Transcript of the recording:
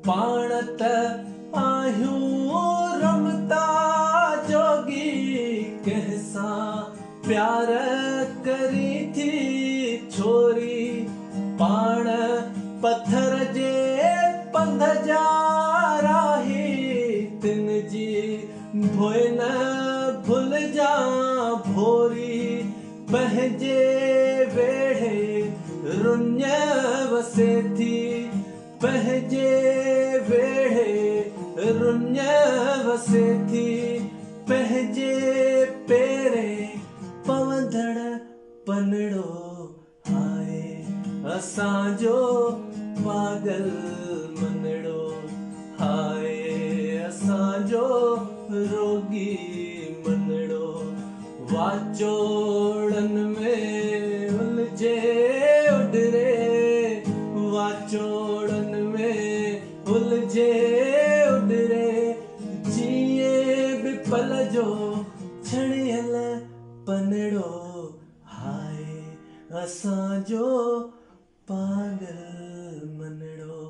पाण त आहियूं रमता जोगी कंहिंसां प्यार करी थी छोरी पाण पत्थर जे पंध जा राही तिन जी भोए न भुल जा भोरी पंहिंजे वेढ़े रुञ वसे थी पंहिंजे वेढ़े रुञ वसे थी पंहिंजे पेरे पवंदड़ पनड़ो आहे असांजो पागल मनड़ो हाय असांजो रोगी मनड़ो वाचोड़न में उलझे उडरे वाचोड़न में उलझे उडरे जिए बिपल जो छड़ियल पनड़ो हाय असांजो पागल मनड़ो।